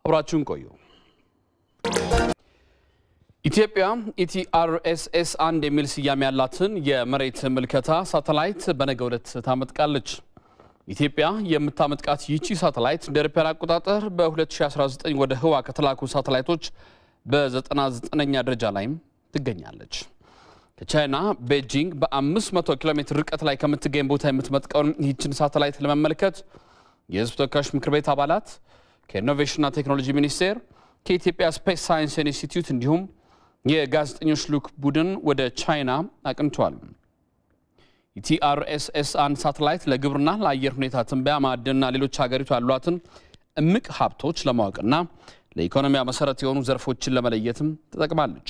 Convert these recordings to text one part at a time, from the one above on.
አብራችሁን ቆዩ። ኢትዮጵያ ኢቲአርኤስኤስ 1 የሚል ስያሜ ያላትን የመሬት ምልከታ ሳተላይት በነገው ዕለት ታመጥቃለች። ኢትዮጵያ የምታመጥቃት ይቺ ሳተላይት እንደ አውሮፓውያን አቆጣጠር በ2019 ወደ ህዋ ከተላኩ ሳተላይቶች በ99ኛ ደረጃ ላይ ትገኛለች። ከቻይና ቤጂንግ በ500 ኪሎ ሜትር ርቀት ላይ ከምትገኝ ቦታ የምትመጥቀው ይህችን ሳተላይት ለመመልከት የህዝብ ተወካዮች ምክር ቤት አባላት ከኢኖቬሽንና ቴክኖሎጂ ሚኒስቴር ከኢትዮጵያ ስፔስ ሳይንስ ኢንስቲትዩት እንዲሁም የጋዜጠኞች ልዑክ ቡድን ወደ ቻይና አቅንቷል። ኢቲአርኤስኤስ 1 ሳተላይት ለግብርና ለአየር ሁኔታ ትንበያ ማዕድንና ሌሎች ሀገሪቱ ያሏትን እምቅ ሀብቶች ለማወቅና ለኢኮኖሚያ መሰረት የሆኑ ዘርፎችን ለመለየትም ተጠቅማለች።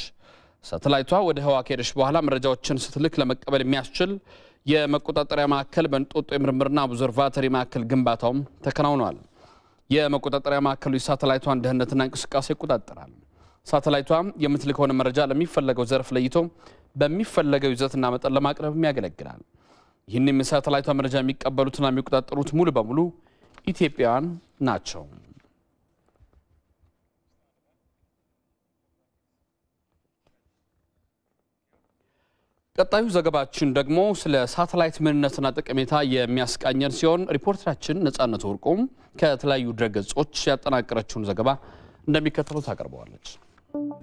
ሳተላይቷ ወደ ህዋ ከሄደች በኋላ መረጃዎችን ስትልክ ለመቀበል የሚያስችል የመቆጣጠሪያ ማዕከል በእንጦጦ የምርምርና ኦብዘርቫቶሪ ማዕከል ግንባታውም ተከናውኗል። የመቆጣጠሪያ ማዕከሉ የሳተላይቷን ደህንነትና እንቅስቃሴ ይቆጣጠራል። ሳተላይቷ የምትልከውን መረጃ ለሚፈለገው ዘርፍ ለይቶ በሚፈለገው ይዘትና መጠን ለማቅረብም ያገለግላል። ይህንን የሳተላይቷ መረጃ የሚቀበሉትና የሚቆጣጠሩት ሙሉ በሙሉ ኢትዮጵያውያን ናቸው። ቀጣዩ ዘገባችን ደግሞ ስለ ሳተላይት ምንነትና ጠቀሜታ የሚያስቃኘን ሲሆን ሪፖርተራችን ነጻነት ወርቁም ከተለያዩ ድረገጾች ያጠናቀረችውን ዘገባ እንደሚከተለው ታቀርበዋለች።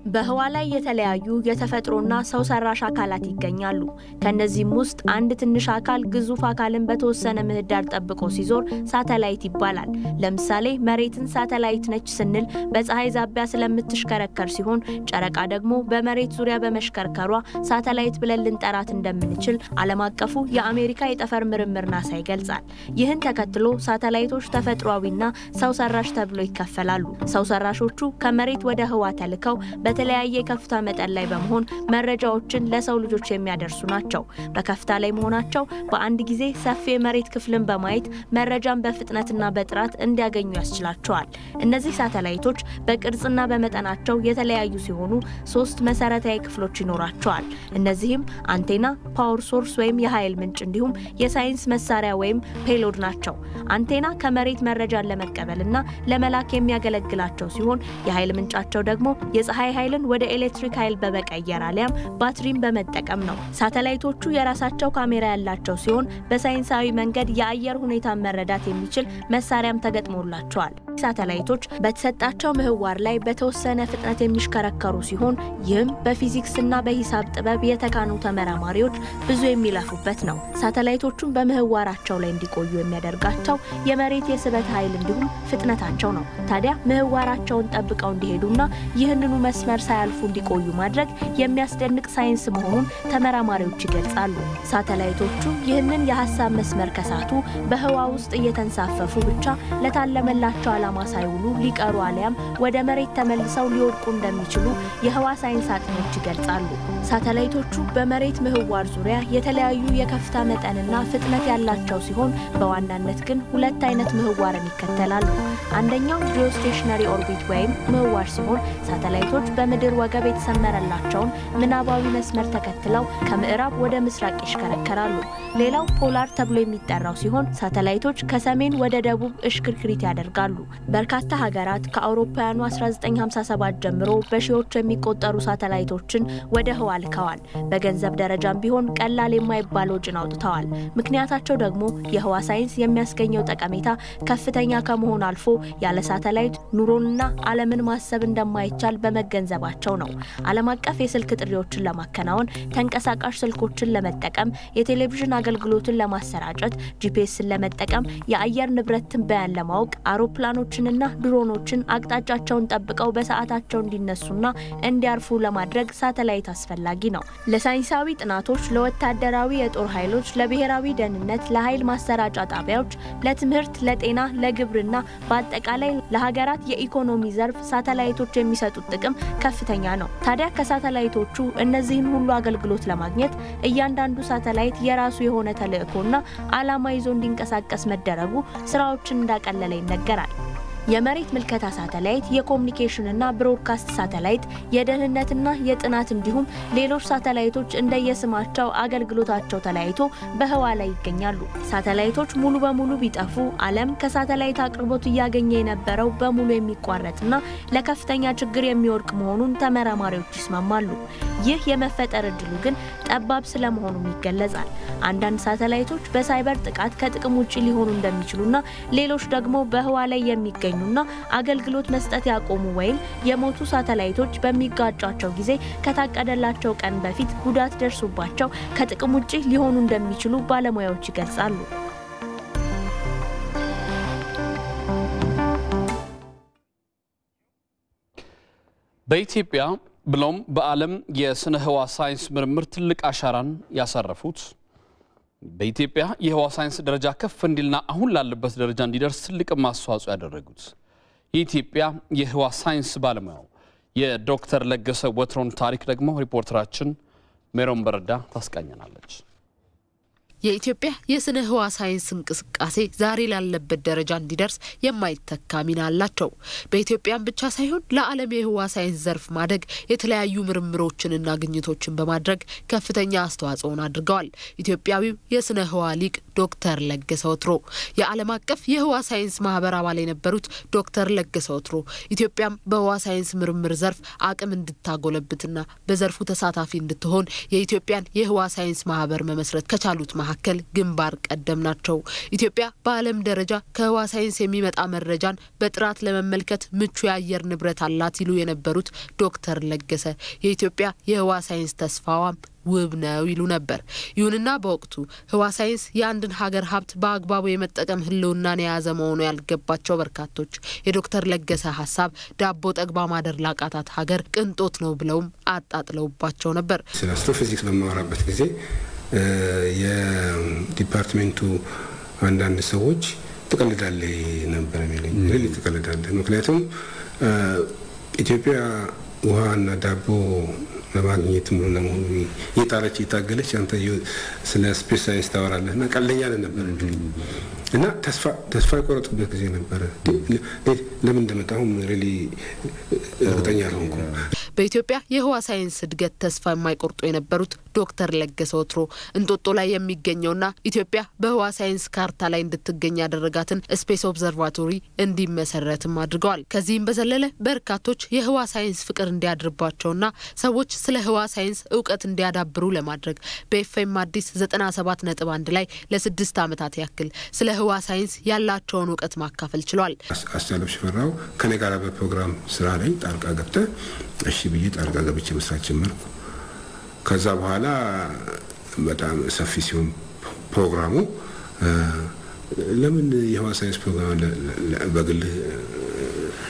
በህዋ ላይ የተለያዩ የተፈጥሮና ሰው ሰራሽ አካላት ይገኛሉ። ከነዚህም ውስጥ አንድ ትንሽ አካል ግዙፍ አካልን በተወሰነ ምህዳር ጠብቆ ሲዞር ሳተላይት ይባላል። ለምሳሌ መሬትን ሳተላይት ነች ስንል በፀሐይ ዛቢያ ስለምትሽከረከር ሲሆን ጨረቃ ደግሞ በመሬት ዙሪያ በመሽከርከሯ ሳተላይት ብለን ልንጠራት እንደምንችል ዓለም አቀፉ የአሜሪካ የጠፈር ምርምር ናሳ ይገልጻል። ይህን ተከትሎ ሳተላይቶች ተፈጥሯዊና ሰው ሰራሽ ተብሎ ይከፈላሉ። ሰው ሰራሾቹ ከመሬት ወደ ህዋ ተልከው በተለያየ ከፍታ መጠን ላይ በመሆን መረጃዎችን ለሰው ልጆች የሚያደርሱ ናቸው። በከፍታ ላይ መሆናቸው በአንድ ጊዜ ሰፊ የመሬት ክፍልን በማየት መረጃን በፍጥነትና በጥራት እንዲያገኙ ያስችላቸዋል። እነዚህ ሳተላይቶች በቅርጽና በመጠናቸው የተለያዩ ሲሆኑ 3 መሰረታዊ ክፍሎች ይኖራቸዋል። እነዚህም አንቴና፣ ፓወር ሶርስ ወይም የኃይል ምንጭ እንዲሁም የሳይንስ መሳሪያ ወይም ፔሎድ ናቸው። አንቴና ከመሬት መረጃን ለመቀበልና ለመላክ የሚያገለግላቸው ሲሆን የኃይል ምንጫቸው ደግሞ የፀሐይ ኃይልን ወደ ኤሌክትሪክ ኃይል በመቀየር አሊያም ባትሪን በመጠቀም ነው። ሳተላይቶቹ የራሳቸው ካሜራ ያላቸው ሲሆን በሳይንሳዊ መንገድ የአየር ሁኔታን መረዳት የሚችል መሳሪያም ተገጥሞላቸዋል። ሳተላይቶች በተሰጣቸው ምህዋር ላይ በተወሰነ ፍጥነት የሚሽከረከሩ ሲሆን ይህም በፊዚክስና በሂሳብ ጥበብ የተካኑ ተመራማሪዎች ብዙ የሚለፉበት ነው። ሳተላይቶቹን በምህዋራቸው ላይ እንዲቆዩ የሚያደርጋቸው የመሬት የስበት ኃይል እንዲሁም ፍጥነታቸው ነው። ታዲያ ምህዋራቸውን ጠብቀው እንዲሄዱና ይህንኑ መስመር ሳያልፉ እንዲቆዩ ማድረግ የሚያስደንቅ ሳይንስ መሆኑን ተመራማሪዎች ይገልጻሉ። ሳተላይቶቹ ይህንን የሐሳብ መስመር ከሳቱ በህዋ ውስጥ እየተንሳፈፉ ብቻ ለታለመላቸው ዓላማ ሳይውሉ ሊቀሩ አሊያም ወደ መሬት ተመልሰው ሊወድቁ እንደሚችሉ የህዋ ሳይንስ አጥኚዎች ይገልጻሉ። ሳተላይቶቹ በመሬት ምህዋር ዙሪያ የተለያዩ የከፍታ መጠንና ፍጥነት ያላቸው ሲሆን በዋናነት ግን 2 አይነት ምህዋርን ይከተላሉ። አንደኛው ጂኦስቴሽነሪ ኦርቢት ወይም ምህዋር ሲሆን ሳተላይቶች በምድር ወገብ የተሰመረላቸውን ምናባዊ መስመር ተከትለው ከምዕራብ ወደ ምስራቅ ይሽከረከራሉ። ሌላው ፖላር ተብሎ የሚጠራው ሲሆን ሳተላይቶች ከሰሜን ወደ ደቡብ እሽክርክሪት ያደርጋሉ። በርካታ ሀገራት ከአውሮፓውያኑ 1957 ጀምሮ በሺዎች የሚቆጠሩ ሳተላይቶችን ወደ ህዋ ልከዋል። በገንዘብ ደረጃም ቢሆን ቀላል የማይባል ወጪን አውጥተዋል። ምክንያታቸው ደግሞ የህዋ ሳይንስ የሚያስገኘው ጠቀሜታ ከፍተኛ ከመሆን አልፎ ያለ ሳተላይት ኑሮንና ዓለምን ማሰብ እንደማይቻል በመገንዘባቸው ነው። ዓለም አቀፍ የስልክ ጥሪዎችን ለማከናወን፣ ተንቀሳቃሽ ስልኮችን ለመጠቀም፣ የቴሌቪዥን አገልግሎትን ለማሰራጨት፣ ጂፒኤስን ለመጠቀም፣ የአየር ንብረት ትንበያን ለማወቅ፣ አውሮፕላኖችንና ድሮኖችን አቅጣጫቸውን ጠብቀው በሰዓታቸው እንዲነሱና እንዲያርፉ ለማድረግ ሳተላይት አስፈላጊ ነው። ለሳይንሳዊ ጥናቶች፣ ለወታደራዊ የጦር ኃይሎች፣ ለብሔራዊ ደህንነት፣ ለኃይል ማሰራጫ ጣቢያዎች፣ ለትምህርት፣ ለጤና፣ ለግብርና በአጠቃላይ ለሀገራት የኢኮኖሚ ዘርፍ ሳተላይቶች የሚሰጡት ጥቅም ከፍተኛ ነው። ታዲያ ከሳተላይቶቹ እነዚህን ሁሉ አገልግሎት ለማግኘት እያንዳንዱ ሳተላይት የራሱ የሆነ ተልእኮና ዓላማ ይዞ እንዲንቀሳቀስ መደረጉ ስራዎችን እንዳቀለለ ይነገራል። የመሬት ምልከታ ሳተላይት፣ የኮሙኒኬሽንና ብሮድካስት ሳተላይት፣ የደህንነትና የጥናት እንዲሁም ሌሎች ሳተላይቶች እንደየስማቸው አገልግሎታቸው ተለያይቶ በህዋ ላይ ይገኛሉ። ሳተላይቶች ሙሉ በሙሉ ቢጠፉ ዓለም ከሳተላይት አቅርቦት እያገኘ የነበረው በሙሉ የሚቋረጥና ለከፍተኛ ችግር የሚወድቅ መሆኑን ተመራማሪዎች ይስማማሉ። ይህ የመፈጠር እድሉ ግን ጠባብ ስለመሆኑም ይገለጻል። አንዳንድ ሳተላይቶች በሳይበር ጥቃት ከጥቅም ውጪ ሊሆኑ እንደሚችሉና ሌሎች ደግሞ በህዋ ላይ የሚገኙና አገልግሎት መስጠት ያቆሙ ወይም የሞቱ ሳተላይቶች በሚጋጫቸው ጊዜ ከታቀደላቸው ቀን በፊት ጉዳት ደርሶባቸው ከጥቅም ውጪ ሊሆኑ እንደሚችሉ ባለሙያዎች ይገልጻሉ። በኢትዮጵያ ብሎም በዓለም የስነ ህዋ ሳይንስ ምርምር ትልቅ አሻራን ያሳረፉት በኢትዮጵያ የህዋ ሳይንስ ደረጃ ከፍ እንዲልና አሁን ላለበት ደረጃ እንዲደርስ ትልቅ ማስተዋጽኦ ያደረጉት የኢትዮጵያ የህዋ ሳይንስ ባለሙያው የዶክተር ለገሰ ወትሮን ታሪክ ደግሞ ሪፖርተራችን ሜሮን በረዳ ታስቃኘናለች። የኢትዮጵያ የስነ ህዋ ሳይንስ እንቅስቃሴ ዛሬ ላለበት ደረጃ እንዲደርስ የማይተካ ሚና አላቸው። በኢትዮጵያም ብቻ ሳይሆን ለዓለም የህዋ ሳይንስ ዘርፍ ማደግ የተለያዩ ምርምሮችንና ግኝቶችን በማድረግ ከፍተኛ አስተዋጽኦን አድርገዋል። ኢትዮጵያዊው የስነ ህዋ ሊቅ ዶክተር ለገሰ ወትሮ የዓለም አቀፍ የህዋ ሳይንስ ማህበር አባል የነበሩት ዶክተር ለገሰ ወትሮ ኢትዮጵያም በህዋ ሳይንስ ምርምር ዘርፍ አቅም እንድታጎለብትና በዘርፉ ተሳታፊ እንድትሆን የኢትዮጵያን የህዋ ሳይንስ ማህበር መመስረት ከቻሉት መሐከል ግንባር ቀደም ናቸው። ኢትዮጵያ በዓለም ደረጃ ከህዋ ሳይንስ የሚመጣ መረጃን በጥራት ለመመልከት ምቹ የአየር ንብረት አላት ይሉ የነበሩት ዶክተር ለገሰ የኢትዮጵያ የህዋ ሳይንስ ተስፋዋም ውብ ነው ይሉ ነበር። ይሁንና በወቅቱ ህዋ ሳይንስ የአንድን ሀገር ሀብት በአግባቡ የመጠቀም ህልውናን የያዘ መሆኑ ያልገባቸው በርካቶች የዶክተር ለገሰ ሐሳብ ዳቦ ጠግባ ማደር ላቃታት ሀገር ቅንጦት ነው ብለውም አጣጥለውባቸው ነበር። ስለ አስትሮፊዚክስ በማወራበት ጊዜ የዲፓርትመንቱ አንዳንድ ሰዎች ተቀልዳለህ ነበር የሚሉኝ። really ተቀልዳለህ ምክንያቱም ኢትዮጵያ ውሃና ዳቦ ለማግኘት ሙሉ ለሙሉ የጣረች የታገለች አንተ ስለ ስፔስ ሳይንስ ታወራለህና ቀልደኛ ነበር እና ተስፋ ቆረጥበት ጊዜ ነበር። ለምን እንደመጣሁም really እርግጠኛ አልሆንኩም። በኢትዮጵያ የህዋ ሳይንስ እድገት ተስፋ የማይቆርጡ የነበሩት ዶክተር ለገሰ ወትሮ እንጦጦ ላይ የሚገኘውና ኢትዮጵያ በህዋ ሳይንስ ካርታ ላይ እንድትገኝ ያደረጋትን ስፔስ ኦብዘርቫቶሪ እንዲመሰረትም አድርገዋል። ከዚህም በዘለለ በርካቶች የህዋ ሳይንስ ፍቅር እንዲያድርባቸውና ሰዎች ስለ ህዋ ሳይንስ ዕውቀት እንዲያዳብሩ ለማድረግ በኤፍኤም አዲስ 97.1 ላይ ለ6 ዓመታት ያክል ስለ ህዋ ሳይንስ ያላቸውን ዕውቀት ማካፈል ችሏል። አስተላልፍ ሽፈራው ከኔ ጋር በፕሮግራም ስራ ላይ ጣልቃ ገብተ እሺ ብዬ ጣልቃ ገብቼ መስራት ጀመርኩ። ከዛ በኋላ በጣም ሰፊ ሲሆን ፕሮግራሙ ለምን የህዋ ሳይንስ ፕሮግራም በግል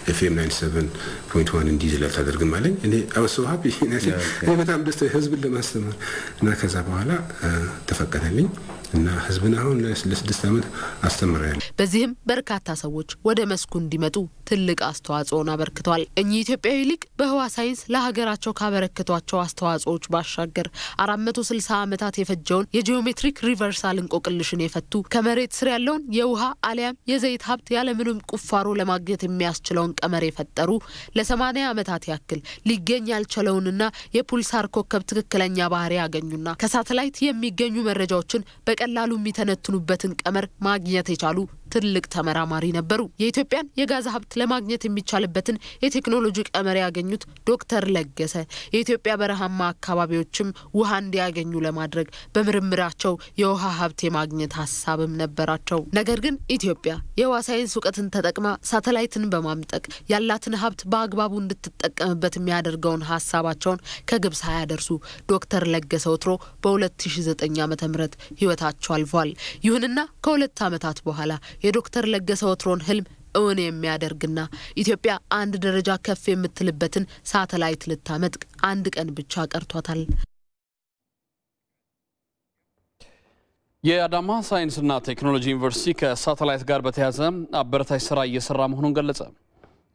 FM 97.1 እንዲዝላ ታደርግም አለኝ። እኔ I was so happy እኔ በጣም ደስተኛ ህዝብን ለማስተማር እና ከዛ በኋላ ተፈቀደልኝ እና ህዝብን አሁን ለ6 ዓመት አስተምራለሁ። በዚህም በርካታ ሰዎች ወደ መስኩ እንዲመጡ ትልቅ አስተዋጽኦን አበርክተዋል። እኚህ ኢትዮጵያዊ ሊቅ በህዋ ሳይንስ ለሀገራቸው ካበረከቷቸው አስተዋጽኦዎች ባሻገር 460 ዓመታት የፈጀውን የጂኦሜትሪክ ሪቨርሳል እንቆቅልሽን የፈቱ ከመሬት ስር ያለውን የውሃ አሊያም የዘይት ሀብት ያለምንም ቁፋሮ ለማግኘት የሚያስችለውን ቀመር የፈጠሩ ለ80 ዓመታት ያክል ሊገኝ ያልቻለውንና የፑልሳር ኮከብ ትክክለኛ ባህሪ ያገኙና ከሳተላይት የሚገኙ መረጃዎችን በቀላሉ የሚተነትኑበትን ቀመር ማግኘት የቻሉ ትልቅ ተመራማሪ ነበሩ። የኢትዮጵያን የጋዝ ሀብት ለማግኘት የሚቻልበትን የቴክኖሎጂ ቀመር ያገኙት ዶክተር ለገሰ የኢትዮጵያ በረሃማ አካባቢዎችም ውሃ እንዲያገኙ ለማድረግ በምርምራቸው የውሃ ሀብት የማግኘት ሐሳብም ነበራቸው። ነገር ግን ኢትዮጵያ የህዋ ሳይንስ ዕውቀትን ተጠቅማ ሳተላይትን በማምጠቅ ያላትን ሀብት በአግባቡ እንድትጠቀምበት የሚያደርገውን ሐሳባቸውን ከግብ ሳያደርሱ ዶክተር ለገሰ ወትሮ በ2009 ዓ.ም ህይወታቸው አልፏል። ይሁንና ከ2 ዓመታት በኋላ የዶክተር ለገሰ ወትሮን ህልም እውን የሚያደርግና ኢትዮጵያ አንድ ደረጃ ከፍ የምትልበትን ሳተላይት ልታመጥቅ አንድ ቀን ብቻ ቀርቷታል። የአዳማ ሳይንስና ቴክኖሎጂ ዩኒቨርሲቲ ከሳተላይት ጋር በተያያዘ አበረታች ስራ እየሰራ መሆኑን ገለጸ።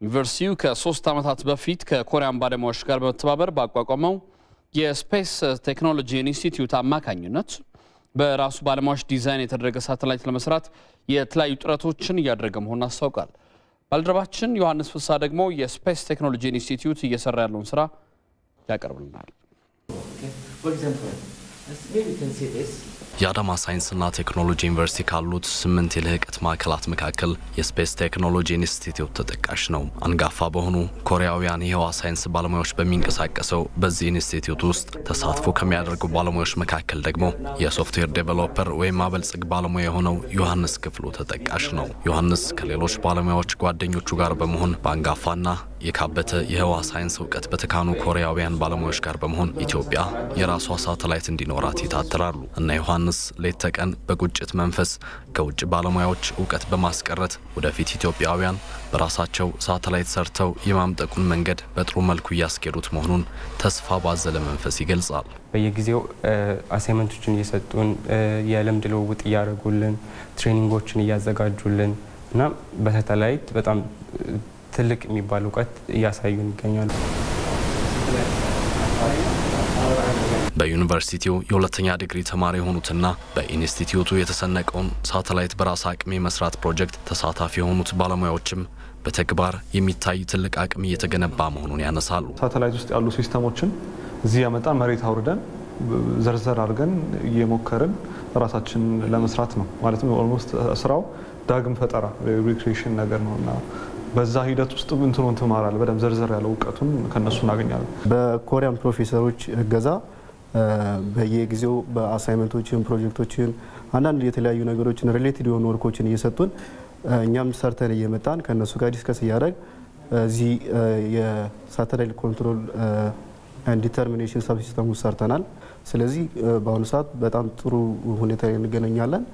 ዩኒቨርሲቲው ከ3 ዓመታት በፊት ከኮሪያን ባለሙያዎች ጋር በመተባበር ባቋቋመው የስፔስ ቴክኖሎጂ ኢንስቲትዩት አማካኝነት በራሱ ባለሙያዎች ዲዛይን የተደረገ ሳተላይት ለመስራት የተለያዩ ጥረቶችን እያደረገ መሆኑን አስታውቋል። ባልደረባችን ዮሐንስ ፍሳ ደግሞ የስፔስ ቴክኖሎጂ ኢንስቲትዩት እየሰራ ያለውን ስራ ያቀርብልናል። የአዳማ ሳይንስና ቴክኖሎጂ ዩኒቨርሲቲ ካሉት 8 የልህቀት ማዕከላት መካከል የስፔስ ቴክኖሎጂ ኢንስቲትዩት ተጠቃሽ ነው። አንጋፋ በሆኑ ኮሪያውያን የህዋ ሳይንስ ባለሙያዎች በሚንቀሳቀሰው በዚህ ኢንስቲትዩት ውስጥ ተሳትፎ ከሚያደርጉ ባለሙያዎች መካከል ደግሞ የሶፍትዌር ዴቨሎፐር ወይም ማበልጽግ ባለሙያ የሆነው ዮሐንስ ክፍሉ ተጠቃሽ ነው። ዮሐንስ ከሌሎች ባለሙያዎች ጓደኞቹ ጋር በመሆን በአንጋፋና የካበተ የህዋ ሳይንስ እውቀት በተካኑ ኮሪያውያን ባለሙያዎች ጋር በመሆን ኢትዮጵያ የራሷ ሳተላይት እንዲኖራት ይታትራሉ እና ዮሐንስ ሌት ተቀን በቁጭት መንፈስ ከውጭ ባለሙያዎች እውቀት በማስቀረት ወደፊት ኢትዮጵያውያን በራሳቸው ሳተላይት ሰርተው የማምጠቁን መንገድ በጥሩ መልኩ ያስኬዱት መሆኑን ተስፋ ባዘለ መንፈስ ይገልጻል። በየጊዜው አሳይመንቶችን እየሰጡን የልምድ ልውውጥ ያደርጉልን ትሬኒንጎችን ያዘጋጁልን እና በሳተላይት በጣም ትልቅ የሚባል እውቀት ያሳዩን ይገኛሉ። በዩኒቨርሲቲው የሁለተኛ ዲግሪ ተማሪ የሆኑትና በኢንስቲትዩቱ የተሰነቀውን ሳተላይት በራስ አቅም የመስራት ፕሮጀክት ተሳታፊ የሆኑት ባለሙያዎችም በተግባር የሚታይ ትልቅ አቅም እየተገነባ መሆኑን ያነሳሉ። ሳተላይት ውስጥ ያሉ ሲስተሞችን እዚህ ያመጣ መሬት አውርደን ዘርዘር አድርገን እየሞከርን ራሳችን ለመስራት ነው ማለት ነው። ኦልሞስት ስራው ዳግም ፈጠራ ሪክሬሽን ነገር ነውና በዛ ሂደት ውስጥ እንትኑን ተማራል በደም ዘርዘር ያለው እውቀቱን ከነሱ እናገኛለን። በኮሪያን ፕሮፌሰሮች እገዛ በየጊዜው በአሳይመንቶችን ፕሮጀክቶችን አንዳንድ የተለያዩ ነገሮችን ሪሌትድ የሆኑ ወርኮችን እየሰጡን እኛም ሰርተን እየመጣን ከነሱ ጋር ዲስከስ እያደረግ እዚህ የሳተላይት ኮንትሮል ኤንድ ዲተርሚኔሽን ሰብ ሲስተም ውስጥ ሰርተናል። ስለዚህ በአሁኑ ሰዓት በጣም ጥሩ ሁኔታ ላይ እንገናኛለን።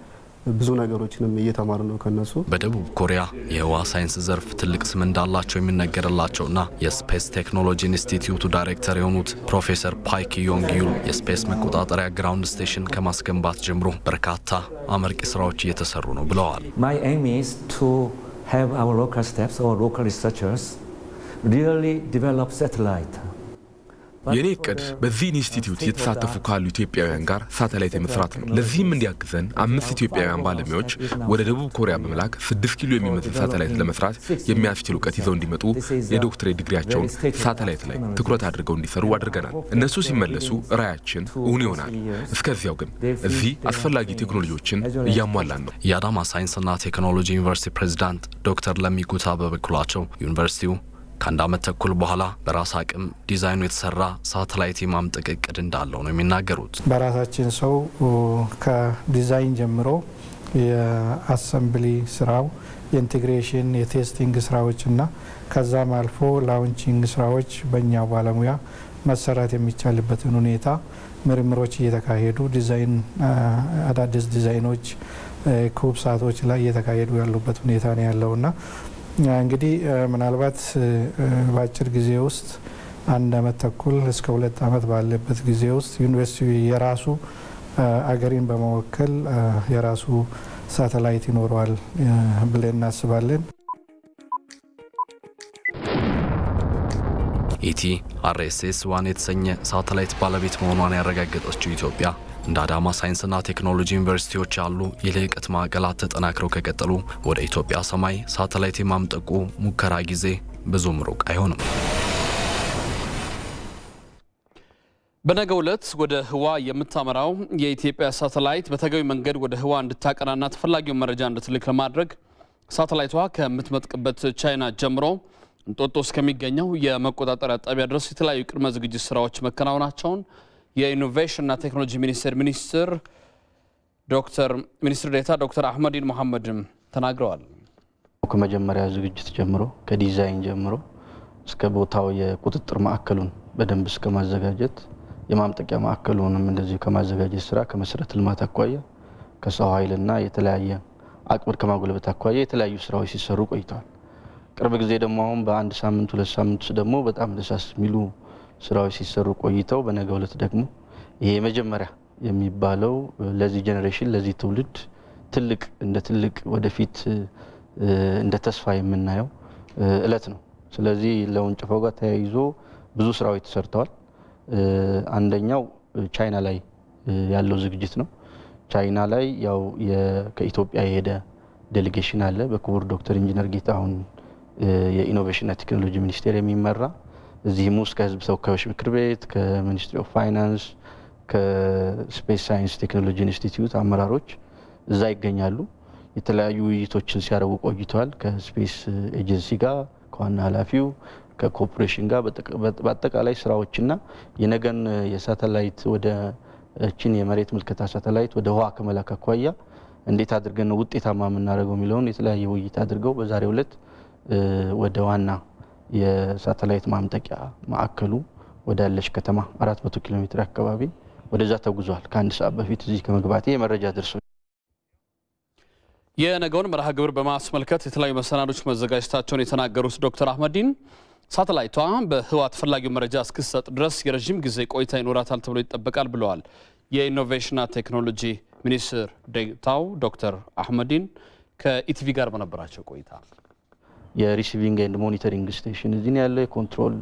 ብዙ ነገሮችንም እየተማሩ ነው ከነሱ። በደቡብ ኮሪያ የህዋ ሳይንስ ዘርፍ ትልቅ ስም እንዳላቸው የሚነገርላቸውና የስፔስ ቴክኖሎጂ ኢንስቲትዩቱ ዳይሬክተር የሆኑት ፕሮፌሰር ፓይክ ዮንግዩል የስፔስ መቆጣጠሪያ ግራውንድ ስቴሽን ከማስገንባት ጀምሮ በርካታ አመርቂ ስራዎች እየተሰሩ ነው ብለዋል። My aim is to have our local staffs or local researchers really develop satellite. የኔ እቅድ በዚህ ኢንስቲትዩት የተሳተፉ ካሉ ኢትዮጵያውያን ጋር ሳተላይት መስራት ነው። ለዚህም እንዲያግዘን 5 ኢትዮጵያውያን ባለሙያዎች ወደ ደቡብ ኮሪያ በመላክ 6 ኪሎ የሚመዝን ሳተላይት ለመስራት የሚያስችል እውቀት ይዘው እንዲመጡ የዶክትሬት ዲግሪያቸውን ሳተላይት ላይ ትኩረት አድርገው እንዲሰሩ አድርገናል። እነሱ ሲመለሱ ራያችን እውን ይሆናል። እስከዚያው ግን እዚህ አስፈላጊ ቴክኖሎጂዎችን እያሟላን ነው። የአዳማ ሳይንስና ቴክኖሎጂ ዩኒቨርሲቲ ፕሬዝዳንት ዶክተር ለሚጉታ በበኩላቸው ዩኒቨርሲቲው ከአንድ ዓመት ተኩል በኋላ በራስ አቅም ዲዛይኑ የተሰራ ሳተላይት የማምጠቅ እቅድ እንዳለው ነው የሚናገሩት። በራሳችን ሰው ከዲዛይን ጀምሮ የአሰምብሊ ስራው የኢንቴግሬሽን የቴስቲንግ ስራዎችና ከዛም አልፎ ላውንቺንግ ስራዎች በእኛ ባለሙያ መሰራት የሚቻልበትን ሁኔታ ምርምሮች እየተካሄዱ ዲዛይን አዳዲስ ዲዛይኖች ኩብሳቶች ላይ እየተካሄዱ ያሉበት ሁኔታ ነው ያለውና እንግዲህ ምናልባት በአጭር ጊዜ ውስጥ 1 ዓመት ተኩል እስከ 2 ዓመት ባለበት ጊዜ ውስጥ ዩኒቨርሲቲው የራሱ አገሪን በመወከል የራሱ ሳተላይት ይኖረዋል ብለን እናስባለን። ኢቲአርኤስኤስ ዋን የተሰኘ ሳተላይት ባለቤት መሆኗን ያረጋገጠችው ኢትዮጵያ እንደ አዳማ ሳይንስና ቴክኖሎጂ ዩኒቨርሲቲዎች ያሉ የልህቀት ማዕከላት ተጠናክረው ከቀጠሉ ወደ ኢትዮጵያ ሰማይ ሳተላይት የማምጠቁ ሙከራ ጊዜ ብዙም ሩቅ አይሆንም። በነገው ዕለት ወደ ህዋ የምታመራው የኢትዮጵያ ሳተላይት በተገቢ መንገድ ወደ ህዋ እንድታቀናና ተፈላጊውን መረጃ እንድትልክ ለማድረግ ሳተላይቷ ከምትመጥቅበት ቻይና ጀምሮ እንጦጦ እስከሚገኘው የመቆጣጠሪያ ጣቢያ ድረስ የተለያዩ ቅድመ ዝግጅት ስራዎች መከናወናቸውን የኢኖቬሽንና ቴክኖሎጂ ሚኒስትር ዴኤታ ዶክተር አህመዲን መሐመድ ተናግረዋል። ከመጀመሪያ ዝግጅት ጀምሮ ከዲዛይን ጀምሮ እስከ ቦታው የቁጥጥር ማዕከሉን በደንብ እስከ ማዘጋጀት የማምጠቂያ ማዕከሉንም እንደዚህ ከማዘጋጀት ስራ ከመሰረተ ልማት አኳያ ከሰው ኃይልና የተለያየ አቅም ከማጎልበት አኳያ የተለያዩ ስራዎች ሲሰሩ ቆይተዋል። ቅርብ ጊዜ ደግሞ አሁን በአንድ ሳምንት 2 ሳምንት ደግሞ በጣም ደሳስ ሚሉ ስራዎች ሲሰሩ ቆይተው በነገው ዕለት ደግሞ ይሄ መጀመሪያ የሚባለው ለዚህ ጄኔሬሽን ለዚህ ትውልድ ትልቅ ወደፊት እንደ ተስፋ የምናየው እለት ነው። ስለዚህ ለወንጭፋው ጋር ተያይዞ ብዙ ስራዎች ተሰርተዋል። አንደኛው ቻይና ላይ ያለው ዝግጅት ነው። ቻይና ላይ ያው ከኢትዮጵያ የሄደ ዴሌጌሽን አለ በክቡር ዶክተር ኢንጂነር ጌታሁን የኢኖቬሽንና ቴክኖሎጂ ሚኒስቴር የሚመራ እዚህም ውስጥ ከህዝብ ተወካዮች ምክር ቤት ከሚኒስትሪ ኦፍ ፋይናንስ ከስፔስ ሳይንስ ቴክኖሎጂ ኢንስቲትዩት አመራሮች እዛ ይገኛሉ። የተለያዩ ውይይቶችን ሲያደርጉ ቆይተዋል። ከስፔስ ኤጀንሲ ጋር ከዋና ኃላፊው ከኮርፖሬሽን ጋር በአጠቃላይ ስራዎችና የነገን የሳተላይት ወደ እቺን የመሬት ምልከታ ሳተላይት ወደ ህዋ ከመላክ አኳያ እንዴት አድርገን ውጤታማ የምናደርገው የሚለውን የተለያየ ውይይት አድርገው በዛሬው ዕለት ወደ ዋና የሳተላይት ማምጠቂያ ማዕከሉ ወዳለች ከተማ 400 ኪሎ ሜትር አካባቢ ወደዛ ተጉዟል። ከአንድ ሰዓት በፊት እዚህ ከመግባቴ የመረጃ ደርሶ የነገውን መርሃ ግብር በማስመልከት የተለያዩ መሰናዶች መዘጋጀታቸውን የተናገሩት ዶክተር አህመዲን ሳተላይቷ በህዋ ተፈላጊው መረጃ እስክትሰጥ ድረስ የረጅም ጊዜ ቆይታ ይኖራታል ተብሎ ይጠበቃል ብለዋል። የኢኖቬሽንና ቴክኖሎጂ ሚኒስትር ዴኤታው ዶክተር አህመዲን ከኢቲቪ ጋር በነበራቸው ቆይታ የሪሲቪንግ ኤንድ ሞኒተሪንግ ስቴሽን እዚህ ነው ያለው። የኮንትሮል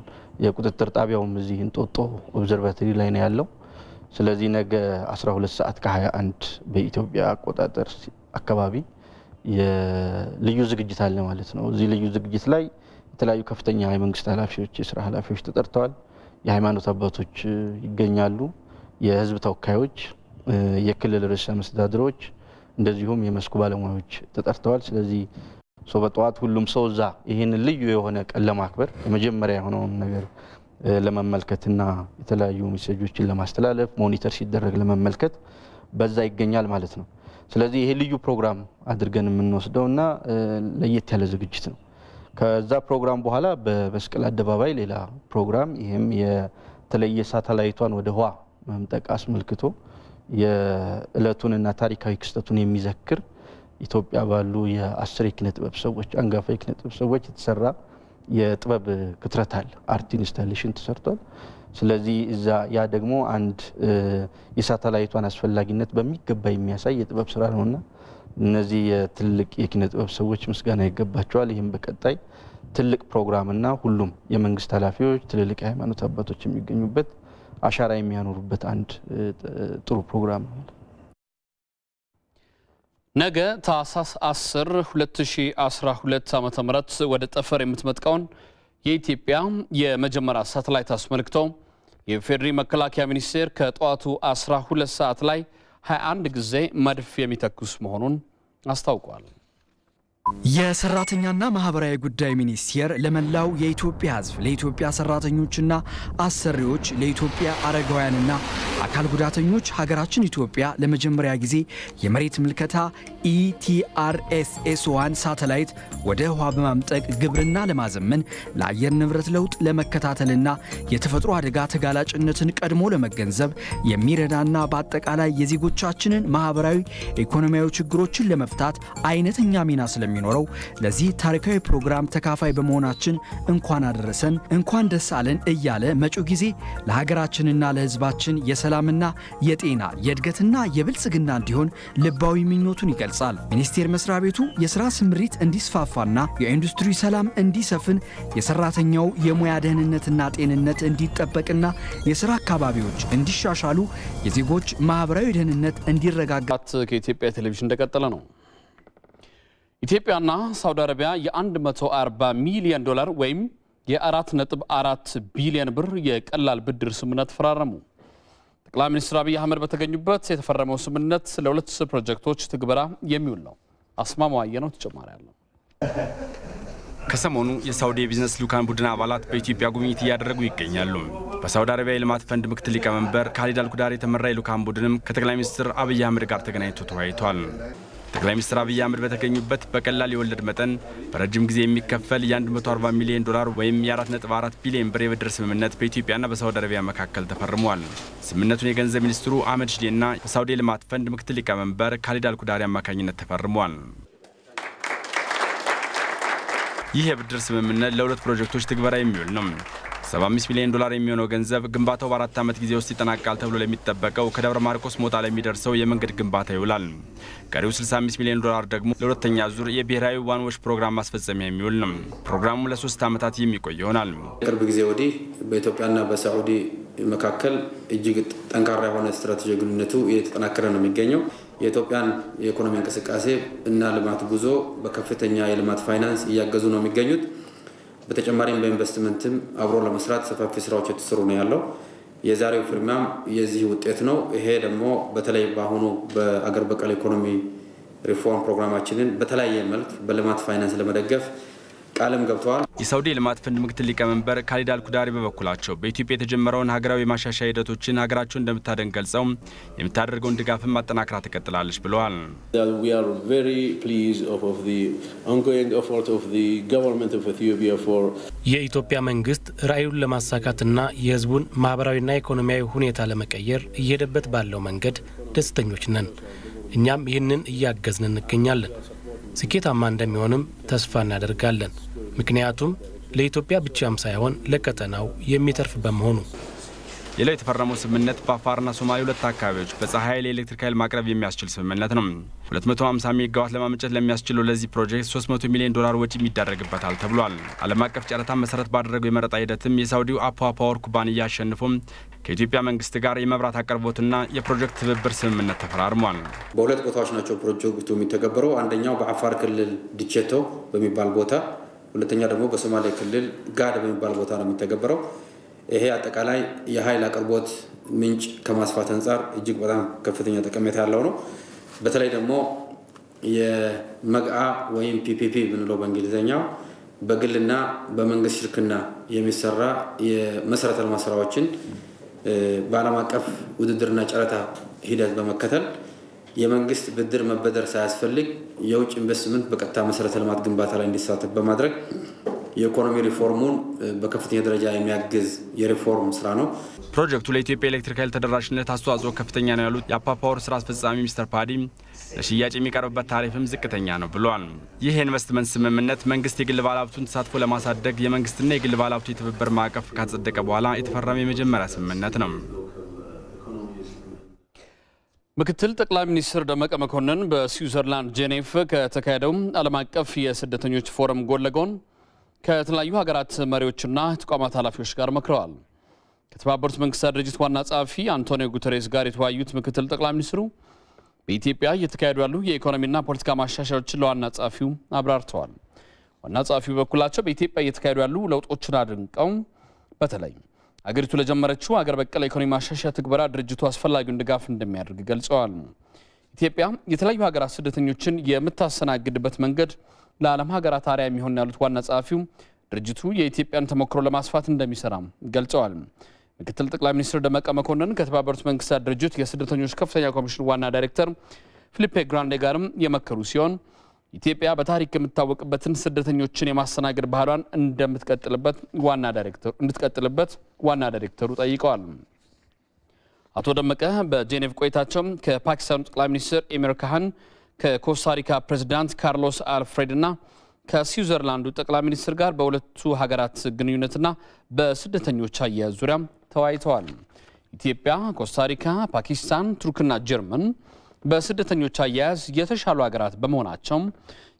የቁጥጥር ጣቢያውም እዚህ እንጦጦ ኦብዘርቫቶሪ ላይ ነው ያለው። ስለዚህ ነገ 12 ሰዓት ከ21 በኢትዮጵያ አቆጣጠር አካባቢ የልዩ ዝግጅት አለ ማለት ነው። እዚህ ልዩ ዝግጅት ላይ የተለያዩ ከፍተኛ የመንግስት ኃላፊዎች የስራ ኃላፊዎች ተጠርተዋል። የሃይማኖት አባቶች ይገኛሉ። የህዝብ ተወካዮች፣ የክልል ርዕሰ መስተዳድሮች እንደዚሁም የመስኩ ባለሙያዎች ተጠርተዋል። ስለዚህ በጠዋት ሁሉም ሰው እዛ ይሄን ልዩ የሆነ ቀን ለማክበር የመጀመሪያ የሆነውን ነገር ለመመልከትና የተለያዩ ሜሴጆችን ለማስተላለፍ ሞኒተር ሲደረግ ለመመልከት በዛ ይገኛል ማለት ነው። ስለዚህ ይሄ ልዩ ፕሮግራም አድርገን የምንወስደውና ለየት ያለ ዝግጅት ነው። ከዛ ፕሮግራም በኋላ በመስቀል አደባባይ ሌላ ፕሮግራም ይሄም የተለየ ሳተላይቷን ወደ ህዋ መምጠቅ አስመልክቶ የእለቱንና ታሪካዊ ክስተቱን የሚዘክር ኢትዮጵያ ባሉ የ10 የኪነ ጥበብ ሰዎች አንጋፋ የኪነ ጥበብ ሰዎች የተሰራ የጥበብ ክትረት አለ። አርት ኢንስታሌሽን ተሰርቷል። ስለዚህ እዛ ያ ደግሞ አንድ የሳተላይቷን አስፈላጊነት በሚገባ የሚያሳይ የጥበብ ስራ ነውና እነዚህ የትልቅ የኪነ ጥበብ ሰዎች ምስጋና ይገባቸዋል። ይሄም በቀጣይ ትልቅ ፕሮግራምና ሁሉም የመንግስት ኃላፊዎች ትልልቅ የሃይማኖት አባቶች የሚገኙበት አሻራ የሚያኖሩበት አንድ ጥሩ ፕሮግራም ነው። ነገ ታህሳስ 10 2012 ዓ.ም ወደ ጠፈር የምትመጥቀውን የኢትዮጵያ የመጀመሪያ ሳተላይት አስመልክቶ የፌዴሪ መከላከያ ሚኒስቴር ከጠዋቱ 12 ሰዓት ላይ 21 ጊዜ መድፍ የሚተኩስ መሆኑን አስታውቋል። የሰራተኛና ማህበራዊ ጉዳይ ሚኒስቴር ለመላው የኢትዮጵያ ሕዝብ ለኢትዮጵያ ሰራተኞችና አሰሪዎች ለኢትዮጵያ አረጋውያንና አካል ጉዳተኞች ሀገራችን ኢትዮጵያ ለመጀመሪያ ጊዜ የመሬት ምልከታ ETRSS-1 ሳተላይት ወደ ህዋ በማምጠቅ ግብርና ለማዘመን ለአየር ንብረት ለውጥ ለመከታተልና የተፈጥሮ አደጋ ተጋላጭነትን ቀድሞ ለመገንዘብ የሚረዳና በአጠቃላይ የዜጎቻችንን ማህበራዊ ኢኮኖሚያዊ ችግሮችን ለመፍታት አይነተኛ ሚና ስለሚኖረው ለዚህ ታሪካዊ ፕሮግራም ተካፋይ በመሆናችን እንኳን አደረሰን እንኳን ደስ አለን እያለ መጪው ጊዜ ለሀገራችንና ለህዝባችን የሰላምና የጤና የእድገትና የብልጽግና እንዲሆን ልባዊ ምኞቱን ይገልጻል። ሚኒስቴር መስሪያ ቤቱ የሥራ ስምሪት እንዲስፋፋና የኢንዱስትሪ ሰላም እንዲሰፍን የሰራተኛው የሙያ ደህንነትና ጤንነት እንዲጠበቅና የሥራ አካባቢዎች እንዲሻሻሉ የዜጎች ማህበራዊ ደህንነት እንዲረጋገጥ ከኢትዮጵያ ቴሌቪዥን እንደቀጠለ ነው። ኢትዮጵያና ሳውዲ አረቢያ የ140 ሚሊዮን ዶላር ወይም የ4.4 ቢሊዮን ብር የቀላል ብድር ስምምነት ፈራረሙ። ጠቅላይ ሚኒስትር አብይ አህመድ በተገኙበት የተፈረመው ስምምነት ለሁለት ፕሮጀክቶች ትግበራ የሚውል ነው። አስማማው አየነው ተጨማሪ አለው። ከሰሞኑ የሳውዲ ቢዝነስ ልኡካን ቡድን አባላት በኢትዮጵያ ጉብኝት እያደረጉ ይገኛሉ። በሳውዲ አረቢያ የልማት ፈንድ ምክትል ሊቀመንበር ካሊድ አልኩዳር የተመራ የልኡካን ቡድንም ከጠቅላይ ሚኒስትር አብይ አህመድ ጋር ተገናኝቶ ተወያይቷል። ጠቅላይ ሚኒስትር አብይ አህመድ በተገኙበት በቀላል የወለድ መጠን በረጅም ጊዜ የሚከፈል የ140 ሚሊዮን ዶላር ወይም የ4.4 ቢሊዮን ብር የብድር ስምምነት በኢትዮጵያና በሳውዲ አረቢያ መካከል ተፈርሟል። ስምምነቱን የገንዘብ ሚኒስትሩ አህመድ ሽዴና የሳውዲ ልማት ፈንድ ምክትል ሊቀመንበር ካሊድ አልኩዳሪ አማካኝነት ተፈርሟል። ይህ የብድር ስምምነት ለሁለት ፕሮጀክቶች ትግበራ የሚውል ነው። 75 ሚሊዮን ዶላር የሚሆነው ገንዘብ ግንባታው በ4 ዓመት ጊዜ ውስጥ ይጠናቀቃል ተብሎ ለሚጠበቀው ከደብረ ማርቆስ ሞጣ ለሚደርሰው የመንገድ ግንባታ ይውላል። ቀሪው 65 ሚሊዮን ዶላር ደግሞ ለሁለተኛ ዙር የብሔራዊ ዋንዎች ፕሮግራም ማስፈጸሚያ የሚውል ነው። ፕሮግራሙ ለ3 ዓመታት የሚቆይ ይሆናል። ቅርብ ጊዜ ወዲህ በኢትዮጵያና በሳዑዲ መካከል እጅግ ጠንካራ የሆነ ስትራቴጂ ግንኙነቱ እየተጠናከረ ነው የሚገኘው። የኢትዮጵያን የኢኮኖሚ እንቅስቃሴ እና ልማት ጉዞ በከፍተኛ የልማት ፋይናንስ እያገዙ ነው የሚገኙት። በተጨማሪም በኢንቨስትመንትም አብሮ ለመስራት ሰፋፊ ስራዎች የተሰሩ ነው ያለው። የዛሬው ፍርሚያም የዚህ ውጤት ነው። ይሄ ደግሞ በተለይ በአሁኑ በአገር በቀል ኢኮኖሚ ሪፎርም ፕሮግራማችንን በተለያየ መልክ በልማት ፋይናንስ ለመደገፍ ቃልም ገብተዋል። የሳውዲ ልማት ፈንድ ምክትል ሊቀመንበር ካሊድ አልኩዳሪ በበኩላቸው በኢትዮጵያ የተጀመረውን ሀገራዊ ማሻሻያ ሂደቶችን ሀገራቸው እንደምታደንቅ ገልጸው የምታደርገውን ድጋፍን ማጠናከር ትቀጥላለች ብለዋል። We are very pleased of the ongoing effort of the government of Ethiopia for የኢትዮጵያ መንግስት ራዕዩን ለማሳካትና የህዝቡን ማህበራዊና ኢኮኖሚያዊ ሁኔታ ለመቀየር እየሄደበት ባለው መንገድ ደስተኞች ነን። እኛም ይህንን እያገዝን እንገኛለን። ስኬታማ እንደሚሆንም ተስፋ እናደርጋለን። ምክንያቱም ለኢትዮጵያ ብቻም ሳይሆን ለቀጠናው የሚተርፍ በመሆኑ። ሌላው የተፈረመው ስምምነት በአፋርና ሶማሌ ሁለት አካባቢዎች በፀሐይ ኃይል የኤሌክትሪክ ኃይል ማቅረብ የሚያስችል ስምምነት ነው። 250 ሜጋዋት ለማመንጨት ለሚያስችለው ለዚህ ፕሮጀክት $300 ሚሊዮን ወጪ የሚደረግበታል ተብሏል። ዓለም አቀፍ ጨረታ መሰረት ባደረገው የመረጣ ሂደትም የሳውዲው አፓ ፓወር ኩባንያ አሸንፎም ከኢትዮጵያ መንግስት ጋር የመብራት አቅርቦትና የፕሮጀክት ትብብር ስምምነት ተፈራርሟል። በሁለት ቦታዎች ናቸው ፕሮጀክቱ የሚተገበረው። አንደኛው በአፋር ክልል ዲቼቶ በሚባል ቦታ፣ ሁለተኛ ደግሞ በሶማሌ ክልል ጋድ በሚባል ቦታ ነው የሚተገበረው። ይሄ አጠቃላይ የኃይል አቅርቦት ምንጭ ከማስፋት አንፃር እጅግ በጣም ከፍተኛ ጠቀሜታ ያለው ነው። በተለይ ደግሞ የመግአ ወይም ፒፒፒ ብንለው በእንግሊዘኛው በግልና በመንግስት ሽርክና የሚሰራ የመሰረተ ልማት ስራዎችን በዓለም አቀፍ ውድድርና ጨረታ ሂደት በመከተል የመንግስት ብድር መበደር ሳያስፈልግ የውጭ ኢንቨስትመንት በቀጥታ መሰረተ ልማት ግንባታ ላይ እንዲሳተፍ በማድረግ የኢኮኖሚ ሪፎርሙን በከፍተኛ ደረጃ የሚያግዝ የሪፎርም ስራ ነው። ፕሮጀክቱ ለኢትዮጵያ ኤሌክትሪክ ኃይል ተደራሽነት አስተዋጽኦ ከፍተኛ ነው ያሉት የአፓ ፓወር ስራ አስፈጻሚ ሚስተር ፓዲ ለሽያጭ የሚቀርብበት ታሪፍም ዝቅተኛ ነው ብለዋል። ይህ የኢንቨስትመንት ስምምነት መንግስት የግል ባለሀብቱን ተሳትፎ ለማሳደግ የመንግስትና የግል ባለሀብቱ የትብብር ማዕቀፍ ካጸደቀ በኋላ የተፈረመ የመጀመሪያ ስምምነት ነው። ምክትል ጠቅላይ ሚኒስትር ደመቀ መኮንን በስዊዘርላንድ ጄኔቭ ከተካሄደው ዓለም አቀፍ የስደተኞች ፎረም ጎን ለጎን ከተለያዩ ሀገራት መሪዎችና ተቋማት ኃላፊዎች ጋር መክረዋል። ከተባበሩት መንግስታት ድርጅት ዋና ጸሐፊ አንቶኒዮ ጉተሬስ ጋር የተወያዩት ምክትል ጠቅላይ ሚኒስትሩ በኢትዮጵያ እየተካሄዱ ያሉ የኢኮኖሚና ፖለቲካ ማሻሻያዎችን ለዋና ጸሐፊው አብራርተዋል። ዋና ጸሐፊው በኩላቸው በኢትዮጵያ እየተካሄዱ ያሉ ለውጦችን አድንቀው በተለይ አገሪቱ ለጀመረችው አገር በቀል ኢኮኖሚ ማሻሻያ ትግበራ ድርጅቱ አስፈላጊውን ድጋፍ እንደሚያደርግ ገልጸዋል። ኢትዮጵያ የተለያዩ ሀገራት ስደተኞችን የምታስተናግድበት መንገድ ለዓለም ሀገራት አርአያ የሚሆን ያሉት ዋና ጸሐፊው ድርጅቱ የኢትዮጵያን ተሞክሮ ለማስፋት እንደሚሰራም ገልጸዋል። ምክትል ጠቅላይ ሚኒስትር ደመቀ መኮንን ከተባበሩት መንግስታት ድርጅት የስደተኞች ከፍተኛ ኮሚሽን ዋና ዳይሬክተር ፊሊፔ ግራንዴ ጋርም የመከሩ ሲሆን ኢትዮጵያ በታሪክ የምታወቅበትን ስደተኞችን የማስተናገድ ባህሏን እንድትቀጥልበት ዋና ዳይሬክተሩ ጠይቀዋል። አቶ ደመቀ በጄኔቭ ቆይታቸው ከፓኪስታኑ ጠቅላይ ሚኒስትር ኤሚር ካህን ከኮስታሪካ ፕሬዝዳንት ካርሎስ አልፍሬድና ከስዊዘርላንዱ ጠቅላይ ሚኒስትር ጋር በሁለቱ ሀገራት ግንኙነትና በስደተኞች አያያዝ ዙሪያ ተወያይተዋል። ኢትዮጵያ፣ ኮስታሪካ፣ ፓኪስታን፣ ቱርክና ጀርመን በስደተኞች አያያዝ የተሻሉ ሀገራት በመሆናቸው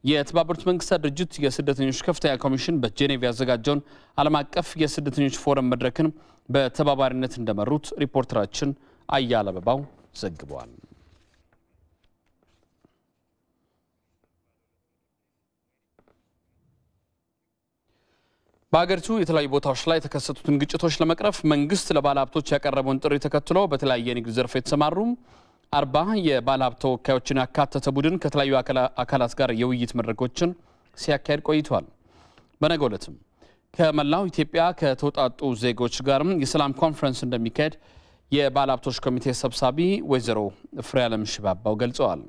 የተባበሩት መንግስታት ድርጅት የስደተኞች ከፍተኛ ኮሚሽን በጄኔቭ ያዘጋጀውን ዓለም አቀፍ የስደተኞች ፎረም መድረክን በተባባሪነት እንደመሩት ሪፖርተራችን አያለ አበባው ዘግቧል። በአገሪቱ የተለያዩ ቦታዎች ላይ የተከሰቱትን ግጭቶች ለመቅረፍ መንግስት ለባለሀብቶች ያቀረበውን ጥሪ ተከትሎ በተለያየ ንግድ ዘርፍ የተሰማሩ 40 የባለሀብት ተወካዮችን ያካተተ ቡድን ከተለያዩ አካላት ጋር የውይይት መድረኮችን ሲያካሄድ ቆይቷል። በነገው ዕለትም ከመላው ኢትዮጵያ ከተውጣጡ ዜጎች ጋርም የሰላም ኮንፈረንስ እንደሚካሄድ የባለሀብቶች ኮሚቴ ሰብሳቢ ወይዘሮ ፍሬዓለም ሽባባው ገልጸዋል።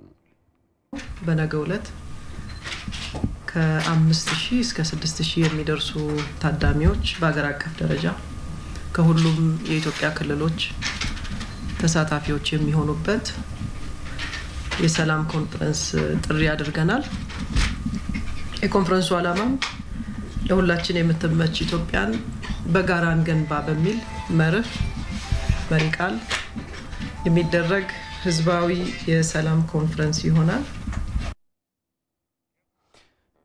በነገው ዕለት ከ5000 እስከ 6000 የሚደርሱ ታዳሚዎች በአገር አቀፍ ደረጃ ከሁሉም የኢትዮጵያ ክልሎች ተሳታፊዎች የሚሆኑበት የሰላም ኮንፈረንስ ጥሪ አድርገናል። የኮንፈረንሱ ዓላማ ለሁላችን የምትመች ኢትዮጵያን በጋራ እንገንባ በሚል መሪ ቃል የሚደረግ ህዝባዊ የሰላም ኮንፈረንስ ይሆናል።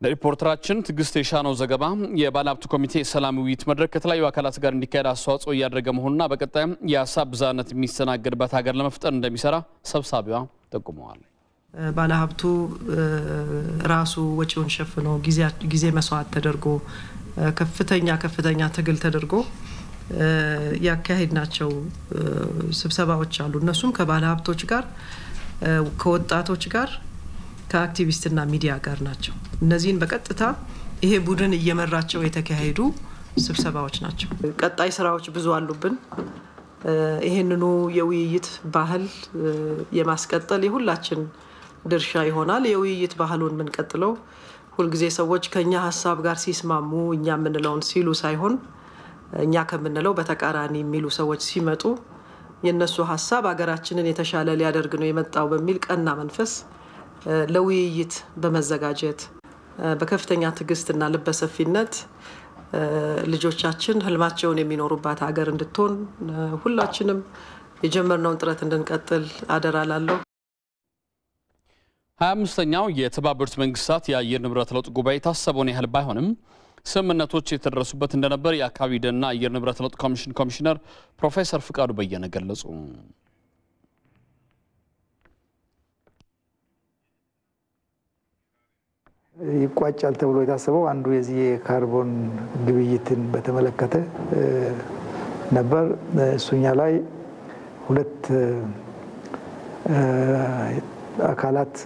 ለሪፖርተራችን ትግስት የሻነው ዘገባ የባለሀብቱ ኮሚቴ ሰላም ውይይት መድረክ ከተለያዩ አካላት ጋር እንዲካሄድ አስተዋጽኦ እያደረገ መሆኑና በቀጣይም የሀሳብ ብዝሃነት የሚስተናገድበት ሀገር ለመፍጠር እንደሚሰራ ሰብሳቢዋ ጠቁመዋል። ባለሀብቱ ራሱ ወጪውን ሸፍኖ ጊዜ መስዋዕት ተደርጎ ከፍተኛ ትግል ተደርጎ ያካሄድናቸው ስብሰባዎች አሉ። እነሱም ከባለ ሀብቶች ጋር ከወጣቶች ጋር ከአክቲቪስትና ሚዲያ ጋር ናቸው። እነዚህን በቀጥታ ይሄ ቡድን እየመራቸው የተካሄዱ ስብሰባዎች ናቸው። ቀጣይ ስራዎች ብዙ አሉብን። ይሄንኑ የውይይት ባህል የማስቀጠል የሁላችን ድርሻ ይሆናል። የውይይት ባህሉን የምንቀጥለው ሁልጊዜ ሰዎች ከኛ ሀሳብ ጋር ሲስማሙ እኛ የምንለውን ሲሉ ሳይሆን እኛ ከምንለው በተቃራኒ የሚሉ ሰዎች ሲመጡ የነሱ ሀሳብ ሀገራችንን የተሻለ ሊያደርግ ነው የመጣው በሚል ቀና መንፈስ ለውይይት በመዘጋጀት በከፍተኛ ትዕግስትና ልበሰፊነት ልጆቻችን ህልማቸውን የሚኖሩባት ሀገር እንድትሆን ሁላችንም የጀመርነውን ጥረት እንድንቀጥል አደራላለሁ። 25ኛው የተባበሩት መንግስታት የአየር ንብረት ለውጥ ጉባኤ ታሰበውን ያህል ባይሆንም ስምምነቶች የተደረሱበት እንደነበር የአካባቢ ደንና አየር ንብረት ለውጥ ኮሚሽን ኮሚሽነር ፕሮፌሰር ፍቃዱ በየነ ገለጹ። ይቋጫል ተብሎ የታሰበው አንዱ የዚህ የካርቦን ግብይትን በተመለከተ ነበር። እሱኛ ላይ ሁለት አካላት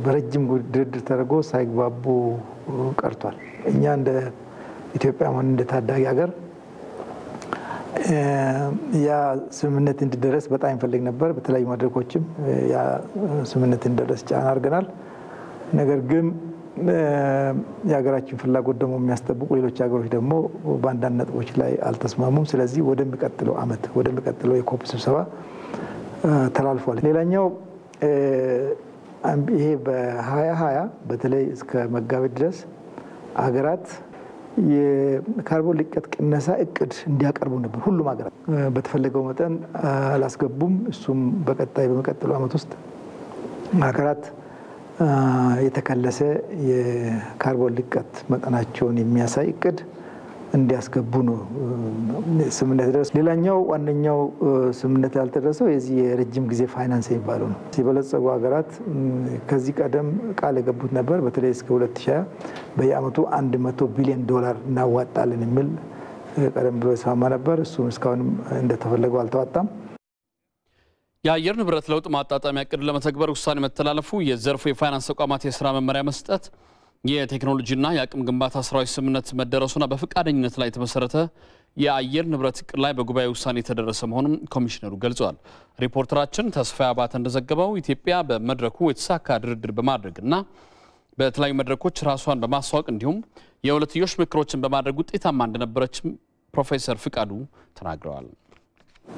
በረጅም ድርድር ተደርጎ ሳይግባቡ ቀርቷል። እኛ እንደ ኢትዮጵያ ማን እንደ ታዳጊ ሀገር ያ ስምምነት እንዲደረስ በጣም እንፈልግ ነበር። በተለያዩ መድረኮችም ያ ስምምነት እንዲደረስ ጫና አድርገናል። ነገር ግን የሀገራችን ፍላጎት ደግሞ የሚያስጠብቁ ሌሎች ሀገሮች ደግሞ በአንዳንድ ነጥቦች ላይ አልተስማሙም። ስለዚህ ወደሚቀጥለው ዓመት ወደሚቀጥለው የኮፕ ስብሰባ ተላልፏል። ሌላኛው ይሄ በ2020 በተለይ እስከ መጋቢት ድረስ ሀገራት የካርቦን ልቀት ቅነሳ እቅድ እንዲያቀርቡ ነበር። ሁሉም ሀገራት በተፈለገው መጠን አላስገቡም። እሱም በቀጣይ በሚቀጥለው ዓመት ውስጥ ሀገራት የተከለሰ የካርቦን ልቀት መጠናቸውን የሚያሳይ እቅድ እንዲያስገቡ ነው ስምምነት ደረሰ። ሌላኛው ዋነኛው ስምምነት ያልተደረሰው የዚህ የረጅም ጊዜ ፋይናንስ የሚባለው ነው። የበለጸጉ ሀገራት ከዚህ ቀደም ቃል የገቡት ነበር። በተለይ እስከ 2020 በየአመቱ $100 ቢሊዮን እናዋጣለን የሚል ቀደም ብሎ የተስማማ ነበር። እሱም እስካሁንም እንደተፈለገው አልተዋጣም። የአየር ንብረት ለውጥ ማጣጣሚያ እቅድ ለመተግበር ውሳኔ መተላለፉ፣ የዘርፉ የፋይናንስ ተቋማት የስራ መመሪያ መስጠት፣ የቴክኖሎጂና የአቅም ግንባታ ስራዎች ስምምነት መደረሱና በፈቃደኝነት ላይ የተመሰረተ የአየር ንብረት እቅድ ላይ በጉባኤ ውሳኔ የተደረሰ መሆኑን ኮሚሽነሩ ገልጸዋል። ሪፖርተራችን ተስፋዬ አባተ እንደዘገበው ኢትዮጵያ በመድረኩ የተሳካ ድርድር በማድረግና በተለያዩ መድረኮች ራሷን በማስተዋወቅ እንዲሁም የሁለትዮሽ ምክሮችን በማድረግ ውጤታማ እንደነበረችም ፕሮፌሰር ፍቃዱ ተናግረዋል።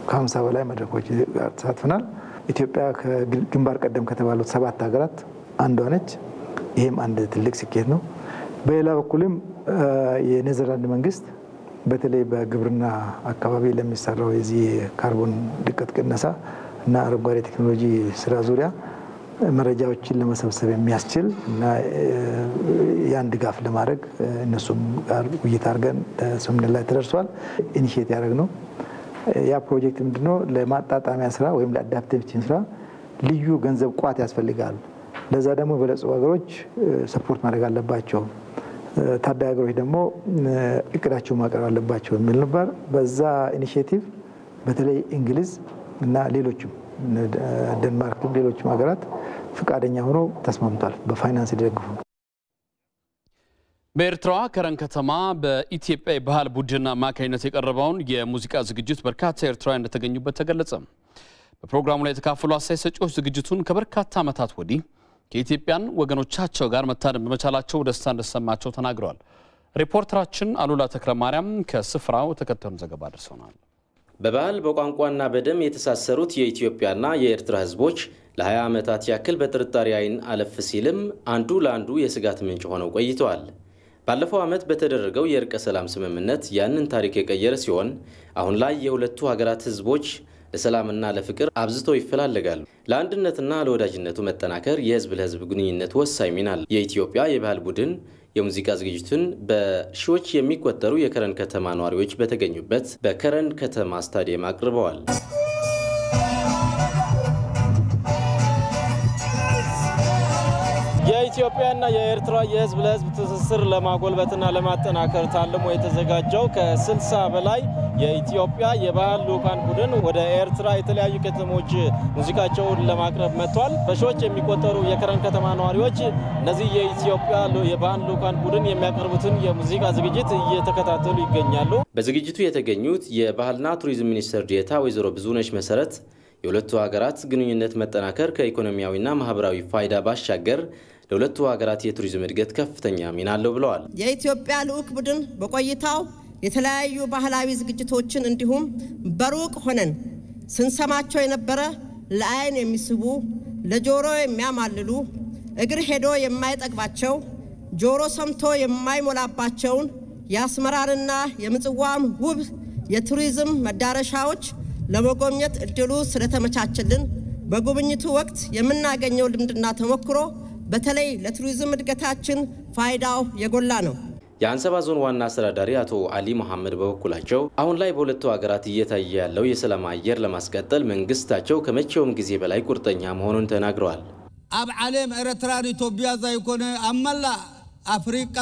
ከ50 በላይ መድረኮች ጋር ተሳትፈናል። ኢትዮጵያ ከግንባር ቀደም ከተባሉት 7 ሀገራት አንዷ ነች። ይሄም አንድ ትልቅ ስኬት ነው። በሌላ በኩልም የኔዘርላንድ መንግስት በተለይ በግብርና አካባቢ ለሚሰራው የዚህ ካርቦን ልቀት ቅነሳ እና አረንጓዴ ቴክኖሎጂ ስራ ዙሪያ መረጃዎችን ለመሰብሰብ የሚያስችል እና ያን ድጋፍ ለማድረግ እነሱም ጋር ውይይት አድርገን ስምምነት ላይ ተደርሷል። ኢኒሼት ያደረግነው ያ ፕሮጀክት ምንድነው? ለማጣጣሚያ ስራ ወይም ለአዳፕቴሽን ስራ ልዩ ገንዘብ ቋት ያስፈልጋል። ለዛ ደግሞ የበለጸጉ ሀገሮች ሰፖርት ማድረግ አለባቸው፣ ታዳጊ ሀገሮች ደግሞ እቅዳቸው ማቅረብ አለባቸው የሚል ነበር። በዛ ኢኒሼቲቭ በተለይ እንግሊዝ እና ሌሎችም ደንማርክም ሌሎችም ሀገራት ፈቃደኛ ሆነው ተስማምቷል በፋይናንስ ሊደግፉ። በኤርትራዋ ከረን ከተማ በኢትዮጵያ የባህል ቡድን አማካኝነት የቀረበውን የሙዚቃ ዝግጅት በርካታ ኤርትራውያን እንደተገኙበት ተገለጸ። በፕሮግራሙ ላይ የተካፈሉ አስተያየት ሰጪዎች ዝግጅቱን ከበርካታ ዓመታት ወዲህ ከኢትዮጵያን ወገኖቻቸው ጋር መታደም በመቻላቸው ደስታ እንደተሰማቸው ተናግረዋል። ሪፖርተራችን አሉላ ተክለማርያም ከስፍራው ተከታዩን ዘገባ አድርሰውናል። በባህል በቋንቋና በደም የተሳሰሩት የኢትዮጵያና የኤርትራ ህዝቦች ለ20 ዓመታት ያክል በጥርጣሬ አይን አለፍ ሲልም አንዱ ለአንዱ የስጋት ምንጭ ሆነው ቆይተዋል። ባለፈው ዓመት በተደረገው የእርቀ ሰላም ስምምነት ያንን ታሪክ የቀየረ ሲሆን አሁን ላይ የሁለቱ ሀገራት ህዝቦች ለሰላምና ለፍቅር አብዝተው ይፈላለጋሉ። ለአንድነትና ለወዳጅነቱ መጠናከር የህዝብ ለህዝብ ግንኙነት ወሳኝ ሚና አለው። የኢትዮጵያ የባህል ቡድን የሙዚቃ ዝግጅቱን በሺዎች የሚቆጠሩ የከረን ከተማ ነዋሪዎች በተገኙበት በከረን ከተማ ስታዲየም አቅርበዋል። የኢትዮ የኢትዮጵያና የኤርትራ የህዝብ ለህዝብ ትስስር ለማጎልበትና ለማጠናከር ታልሞ የተዘጋጀው ከ60 በላይ የኢትዮጵያ የባህል ልኡካን ቡድን ወደ ኤርትራ የተለያዩ ከተሞች ሙዚቃቸውን ለማቅረብ መጥቷል። በሺዎች የሚቆጠሩ የከረን ከተማ ነዋሪዎች እነዚህ የኢትዮጵያ የባህል ልኡካን ቡድን የሚያቀርቡትን የሙዚቃ ዝግጅት እየተከታተሉ ይገኛሉ። በዝግጅቱ የተገኙት የባህልና ቱሪዝም ሚኒስትር ዴኤታ ወይዘሮ ብዙነሽ መሰረት የሁለቱ ሀገራት ግንኙነት መጠናከር ከኢኮኖሚያዊና ማህበራዊ ፋይዳ ባሻገር ለሁለቱ ሀገራት የቱሪዝም እድገት ከፍተኛ ሚና አለው ብለዋል። የኢትዮጵያ ልኡክ ቡድን በቆይታው የተለያዩ ባህላዊ ዝግጅቶችን እንዲሁም በሩቅ ሆነን ስንሰማቸው የነበረ ለአይን የሚስቡ ለጆሮ የሚያማልሉ እግር ሄዶ የማይጠግባቸው ጆሮ ሰምቶ የማይሞላባቸውን የአስመራንና የምጽዋን ውብ የቱሪዝም መዳረሻዎች ለመጎብኘት እድሉ ስለተመቻቸልን በጉብኝቱ ወቅት የምናገኘው ልምድና ተሞክሮ በተለይ ለቱሪዝም እድገታችን ፋይዳው የጎላ ነው። የአንሰባ ዞን ዋና አስተዳዳሪ አቶ አሊ መሐመድ በበኩላቸው አሁን ላይ በሁለቱ ሀገራት እየታየ ያለው የሰላም አየር ለማስቀጠል መንግስታቸው ከመቼውም ጊዜ በላይ ቁርጠኛ መሆኑን ተናግረዋል። አብ ዓለም ኤርትራን ኢትዮጵያ ዘይኮነ አመላ አፍሪካ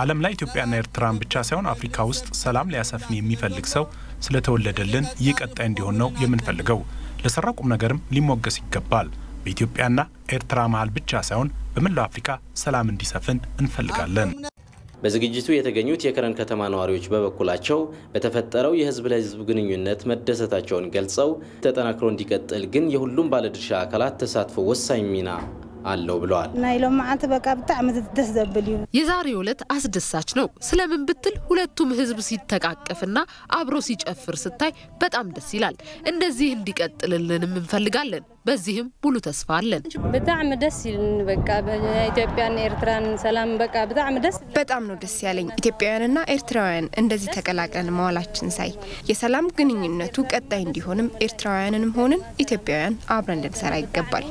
ዓለም ላይ ኢትዮጵያና ኤርትራን ብቻ ሳይሆን አፍሪካ ውስጥ ሰላም ሊያሰፍን የሚፈልግ ሰው ስለተወለደልን ይህ ቀጣይ እንዲሆን ነው የምንፈልገው። ለሰራ ቁም ነገርም ሊሞገስ ይገባል። በኢትዮጵያና ኤርትራ መሃል ብቻ ሳይሆን በመላው አፍሪካ ሰላም እንዲሰፍን እንፈልጋለን። በዝግጅቱ የተገኙት የከረን ከተማ ነዋሪዎች በበኩላቸው በተፈጠረው የህዝብ ለህዝብ ግንኙነት መደሰታቸውን ገልጸው ተጠናክሮ እንዲቀጥል ግን የሁሉም ባለድርሻ አካላት ተሳትፎ ወሳኝ ሚና አለው ብለዋል። ናይሎም ማዓንተ በቃ በጣም ደስ ዘብል ይሁን የዛሬው ዕለት አስደሳች ነው። ስለምን ብትል ሁለቱም ህዝብ ሲተቃቀፍና አብሮ ሲጨፍር ስታይ በጣም ደስ ይላል። እንደዚህ እንዲቀጥልልንም እንፈልጋለን። በዚህም ሙሉ ተስፋ አለን። በጣም ደስ ይልን በቃ በኢትዮጵያና ኤርትራን ሰላም በቃ በጣም ነው ደስ ያለኝ። ኢትዮጵያውያንና ኤርትራውያን እንደዚህ ተቀላቅለን መዋላችን ሳይ የሰላም ግንኙነቱ ቀጣይ እንዲሆንም ኤርትራውያንንም ሆነን ኢትዮጵያውያን አብረን ልንሰራ ይገባል።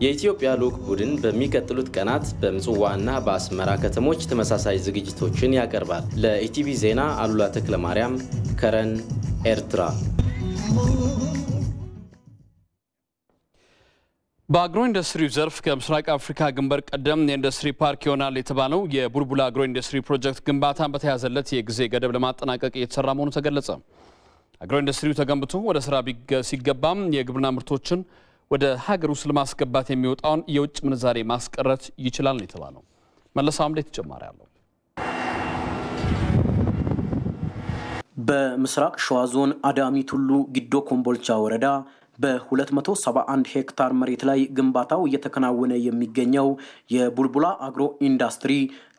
የኢትዮጵያ ልኡክ ቡድን በሚቀጥሉት ቀናት በምጽዋና በአስመራ ከተሞች ተመሳሳይ ዝግጅቶችን ያቀርባል። ለኢቲቪ ዜና አሉላ ተክለማርያም ከረን ኤርትራ። በአግሮ ኢንዱስትሪ ዘርፍ ከምስራቅ አፍሪካ ግንባር ቀደም የኢንዱስትሪ ፓርክ ይሆናል የተባለው የቡልቡላ አግሮ ኢንዱስትሪ ፕሮጀክት ግንባታን በተያዘለት የጊዜ ገደብ ለማጠናቀቅ እየተሰራ መሆኑ ተገለጸ። አግሮ ኢንዱስትሪው ተገንብቶ ወደ ስራ ሲገባም የግብርና ምርቶችን ወደ ሀገር ውስጥ ለማስገባት የሚወጣውን የውጭ ምንዛሬ ማስቀረት ይችላል ነው የተባለው። መለስ አምዴ ተጨማሪ አለው። በምስራቅ ሸዋ ዞን አዳሚ ቱሉ ጊዶ ኮምቦልቻ ወረዳ በ271 ሄክታር መሬት ላይ ግንባታው እየተከናወነ የሚገኘው የቡልቡላ አግሮ ኢንዱስትሪ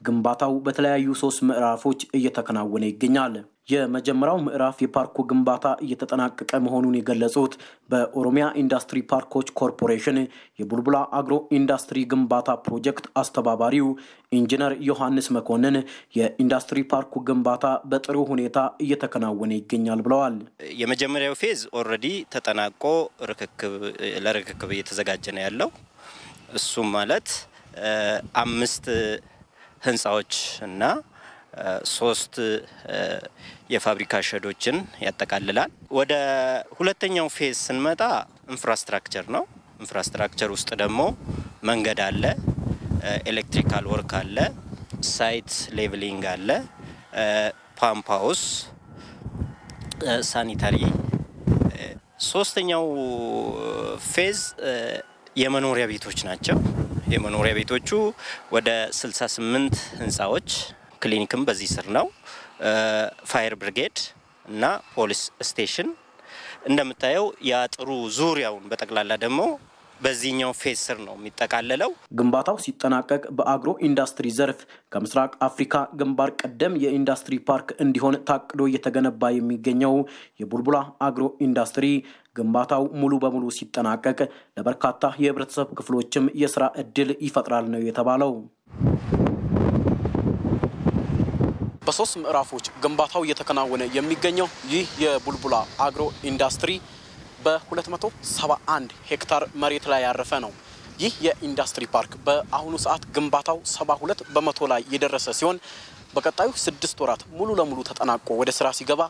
ግንባታው በተለያዩ 3 ምዕራፎች እየተከናወነ ይገኛል። የመጀመሪያው ምዕራፍ የፓርኩ ግንባታ እየተጠናቀቀ መሆኑን የገለጹት በኦሮሚያ ኢንዱስትሪ ፓርኮች ኮርፖሬሽን የቡልቡላ አግሮ ኢንዱስትሪ ግንባታ ፕሮጀክት አስተባባሪው ኢንጂነር ዮሐንስ መኮንን የኢንዱስትሪ ፓርኩ ግንባታ በጥሩ ሁኔታ እየተከናወነ ይገኛል ብለዋል። የመጀመሪያው ፌዝ ኦልሬዲ ተጠናቆ ለርክክብ እየተዘጋጀ ነው ያለው። እሱም ማለት 5 ህንጻዎች እና 3 የፋብሪካ ሸዶችን ያጠቃልላል። ወደ ሁለተኛው ፌዝ ስንመጣ ኢንፍራስትራክቸር ነው። ኢንፍራስትራክቸር ውስጥ ደግሞ መንገድ አለ፣ ኤሌክትሪካል ወርክ አለ፣ ሳይት ሌቭሊንግ አለ፣ ፓምፕ ሃውስ፣ ሳኒታሪ። ሶስተኛው ፌዝ የመኖሪያ ቤቶች ናቸው። የመኖሪያ ቤቶቹ ወደ 68 ህንጻዎች ክሊኒክም በዚህ ስር ነው። ፋየር ብሪጌድ እና ፖሊስ ስቴሽን እንደምታየው ያጥሩ ዙሪያውን በጠቅላላ ደግሞ በዚህኛው ፌዝ ስር ነው የሚጠቃለለው። ግንባታው ሲጠናቀቅ በአግሮ ኢንዱስትሪ ዘርፍ ከምስራቅ አፍሪካ ግንባር ቀደም የኢንዱስትሪ ፓርክ እንዲሆን ታቅዶ እየተገነባ የሚገኘው የቡልቡላ አግሮ ኢንዱስትሪ ግንባታው ሙሉ በሙሉ ሲጠናቀቅ ለበርካታ የህብረተሰብ ክፍሎችም የስራ እድል ይፈጥራል ነው የተባለው። በ3 ምዕራፎች ግንባታው እየተከናወነ የሚገኘው ይህ የቡልቡላ አግሮ ኢንዱስትሪ በ271 ሄክታር መሬት ላይ ያረፈ ነው። ይህ የኢንዱስትሪ ፓርክ በአሁኑ ሰዓት ግንባታው 72 በመቶ ላይ የደረሰ ሲሆን በቀጣዩ 6 ወራት ሙሉ ለሙሉ ተጠናቆ ወደ ስራ ሲገባ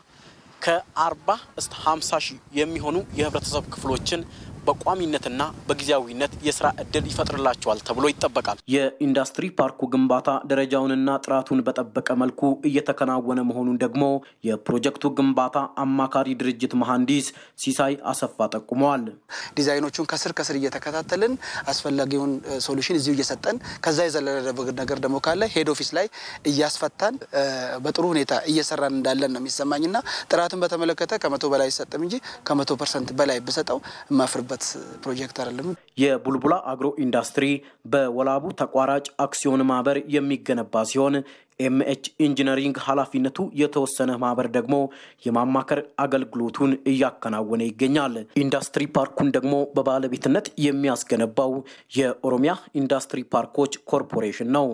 ከ40 እስከ 50 ሺህ የሚሆኑ የህብረተሰብ ክፍሎችን በቋሚነትና በጊዜያዊነት የስራ እድል ይፈጥርላቸዋል ተብሎ ይጠበቃል። የኢንዱስትሪ ፓርኩ ግንባታ ደረጃውንና ጥራቱን በጠበቀ መልኩ እየተከናወነ መሆኑን ደግሞ የፕሮጀክቱ ግንባታ አማካሪ ድርጅት መሐንዲስ ሲሳይ አሰፋ ጠቁመዋል። ዲዛይኖቹን ከስር እየተከታተልን አስፈላጊውን ሶሉሽን እዚሁ እየሰጠን ከዛ የዘለለ ነገር ደግሞ ካለ ሄድ ኦፊስ ላይ እያስፈታን በጥሩ ሁኔታ እየሰራን እንዳለን ነው የሚሰማኝና ጥራቱን በተመለከተ ከ100 በላይ ሰጠም እንጂ ከ100% በላይ በሰጠው ማፍርበት ፕሮጀክት አይደለም። የቡልቡላ አግሮ ኢንዱስትሪ በወላቡ ተቋራጭ አክሲዮን ማህበር የሚገነባ ሲሆን ኤምኤች ኢንጂነሪንግ ኃላፊነቱ የተወሰነ ማህበር ደግሞ የማማከር አገልግሎቱን እያከናወነ ይገኛል። ኢንዱስትሪ ፓርኩን ደግሞ በባለቤትነት የሚያስገነባው የኦሮሚያ ኢንዱስትሪ ፓርኮች ኮርፖሬሽን ነው።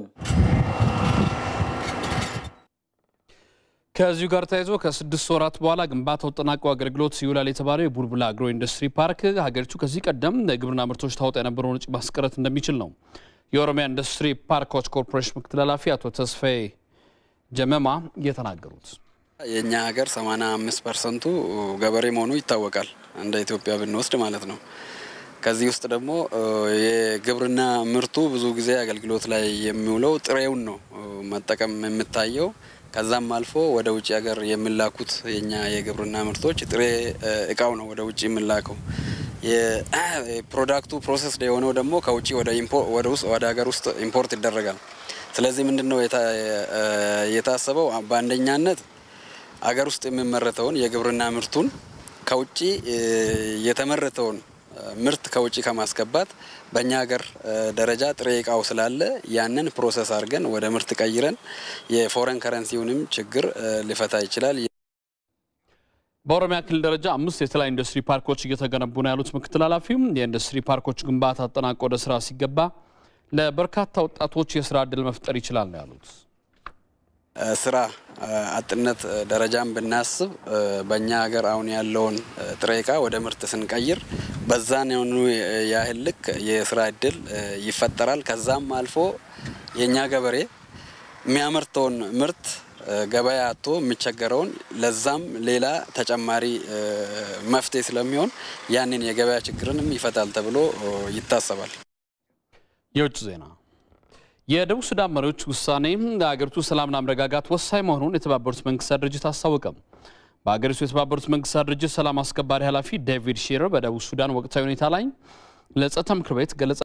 ከዚሁ ጋር ተያይዞ ከ6 ወራት በኋላ ግንባታው ተጠናቆ አገልግሎት ይውላል የተባለው የቡልቡላ አግሮ ኢንዱስትሪ ፓርክ ሀገሪቱ ከዚህ ቀደም ለግብርና ምርቶች ታወጣ የነበረውን ወጪ ማስቀረት እንደሚችል ነው የኦሮሚያ ኢንዱስትሪ ፓርኮች ኮርፖሬሽን ምክትል ኃላፊ አቶ ተስፋዬ ጀመማ የተናገሩት። የኛ ሀገር 85% ገበሬ መሆኑ ይታወቃል እንደ ኢትዮጵያ ብንወስድ ማለት ነው። ከዚህ ውስጥ ደግሞ የግብርና ምርቱ ብዙ ጊዜ አገልግሎት ላይ የሚውለው ጥሬውን ነው መጠቀም የምታየው። ከዛም አልፎ ወደ ውጭ ሀገር የሚላኩት የኛ የግብርና ምርቶች ጥሬ እቃው ነው ወደ ውጭ የሚላከው። የፕሮዳክቱ ፕሮሰስ የሆነው ደግሞ ከውጭ ወደ ሀገር ውስጥ ኢምፖርት ይደረጋል። ስለዚህ ምንድነው የታሰበው በአንደኛነት ሀገር ውስጥ የሚመረተውን የግብርና ምርቱን ከውጭ የተመረተውን ምርት ከውጭ ከማስገባት በእኛ ሀገር ደረጃ ጥሬ እቃው ስላለ ያንን ፕሮሰስ አድርገን ወደ ምርት ቀይረን የፎሬን ከረንሲውንም ችግር ሊፈታ ይችላል። በኦሮሚያ ክልል ደረጃ 5 የተለያዩ ኢንዱስትሪ ፓርኮች እየተገነቡ ነው ያሉት ምክትል ኃላፊው የኢንዱስትሪ ፓርኮች ግንባታ ተጠናቆ ወደ ስራ ሲገባ ለበርካታ ወጣቶች የስራ እድል መፍጠር ይችላል ነው ያሉት። ስራ አጥነት ደረጃም ብናስብ በእኛ ሀገር አሁን ያለውን ጥሬ እቃ ወደ ምርት ስንቀይር በዛን ያህል ልክ የስራ እድል ይፈጠራል። ከዛም አልፎ የኛ ገበሬ የሚያመርተውን ምርት ገበያ አጥቶ የሚቸገረውን ለዛም ሌላ ተጨማሪ መፍትሄ ስለሚሆን ያንን የገበያ ችግርንም ይፈታል ተብሎ ይታሰባል። የውጭ ዜና የደቡብ ሱዳን መሪዎች ውሳኔ ለሀገሪቱ ሰላምና መረጋጋት ወሳኝ መሆኑን የተባበሩት መንግስታት ድርጅት አስታወቀ። በሀገሪቱ የተባበሩት መንግስታት ድርጅት ሰላም አስከባሪ ኃላፊ ዴቪድ ሺረር በደቡብ ሱዳን ወቅታዊ ሁኔታ ላይ ለጸጥታ ምክር ቤት ገለጻ